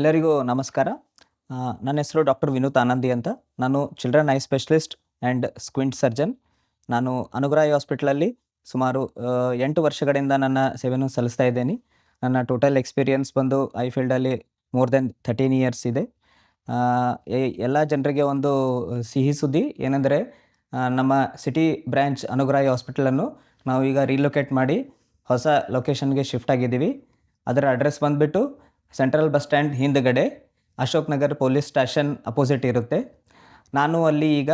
ಎಲ್ಲರಿಗೂ ನಮಸ್ಕಾರ. ನನ್ನ ಹೆಸರು ಡಾಕ್ಟರ್ ವಿನೂತ್ ಆನಂದಿ ಅಂತ. ನಾನು children I specialist and squint surgeon. ನಾನು ಅನುಗ್ರಹ ಐ ಹಾಸ್ಪಿಟ್ಲಲ್ಲಿ ಸುಮಾರು 8 ವರ್ಷಗಳಿಂದ ನನ್ನ ಸೇವೆಯನ್ನು ಸಲ್ಲಿಸ್ತಾ ಇದ್ದೇನೆ. ನನ್ನ ಟೋಟಲ್ ಎಕ್ಸ್ಪೀರಿಯನ್ಸ್ ಬಂದು ಐ ಫೀಲ್ಡಲ್ಲಿ ಮೋರ್ ದೆನ್ 13 ಇಯರ್ಸ್ ಇದೆ. ಎಲ್ಲ ಜನರಿಗೆ ಒಂದು ಸಿಹಿ ಸುದ್ದಿ ಏನೆಂದರೆ, ನಮ್ಮ ಸಿಟಿ ಬ್ರ್ಯಾಂಚ್ ಅನುಗ್ರಹ ಐ ಹಾಸ್ಪಿಟಲನ್ನು ನಾವು ಈಗ ರೀಲೊಕೇಟ್ ಮಾಡಿ ಹೊಸ ಲೊಕೇಶನ್ಗೆ ಶಿಫ್ಟ್ ಆಗಿದ್ದೀವಿ. ಅದರ ಅಡ್ರೆಸ್ ಬಂದುಬಿಟ್ಟು ಸೆಂಟ್ರಲ್ ಬಸ್ ಸ್ಟ್ಯಾಂಡ್ ಹಿಂದುಗಡೆ Ashok Nagar police station opposite ಇರುತ್ತೆ. ನಾನು ಅಲ್ಲಿ ಈಗ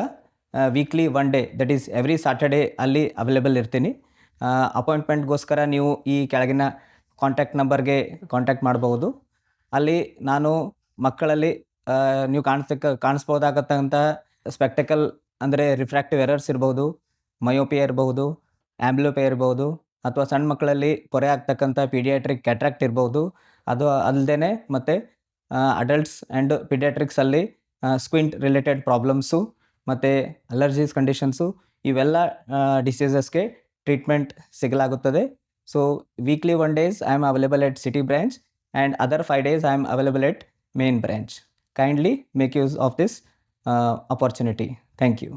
weekly 1 day, that is every Saturday ಅಲ್ಲಿ ಅವೈಲೇಬಲ್ ಇರ್ತೀನಿ. ಅಪಾಯಿಂಟ್ಮೆಂಟ್ಗೋಸ್ಕರ ನೀವು ಈ ಕೆಳಗಿನ ಕಾಂಟ್ಯಾಕ್ಟ್ ನಂಬರ್ಗೆ ಕಾಂಟ್ಯಾಕ್ಟ್ ಮಾಡಬಹುದು. ಅಲ್ಲಿ ನಾನು ಮಕ್ಕಳಲ್ಲಿ ನೀವು ಕಾಣಿಸ್ಬೋದಾಗತ್ತಂಥ ಸ್ಪೆಕ್ಟಕಲ್ ಅಂದರೆ ರಿಫ್ರಾಕ್ಟಿವ್ ಎರರ್ಸ್ ಇರ್ಬೋದು, ಮಯೋಪಿಯಾ ಇರಬಹುದು, ಆಂಬ್ಲಿಯೋಪಿಯಾ ಇರ್ಬೋದು, ಅಥವಾ ಸಣ್ಣ ಮಕ್ಕಳಲ್ಲಿ ಪೊರೆ ಆಗ್ತಕ್ಕಂಥ ಪೀಡಿಯಾಟ್ರಿಕ್ ಕ್ಯಾಟ್ರಾಕ್ಟ್ ಇರ್ಬೋದು. ಅದು ಅಲ್ಲದೆ ಮತ್ತು ಅಡಲ್ಟ್ಸ್ ಆ್ಯಂಡ್ ಪೀಡಿಯಾಟ್ರಿಕ್ಸಲ್ಲಿ ಸ್ಕ್ವಿಂಟ್ ರಿಲೇಟೆಡ್ ಪ್ರಾಬ್ಲಮ್ಸು ಮತ್ತು ಅಲರ್ಜೀಸ್ ಕಂಡೀಷನ್ಸು, ಇವೆಲ್ಲ ಡಿಸೀಸಸ್ಗೆ ಟ್ರೀಟ್ಮೆಂಟ್ ಸಿಗಲಾಗುತ್ತದೆ. So weekly 1 days I am available at city branch and other 5 days I am available at main branch. Kindly make use of this opportunity. Thank you.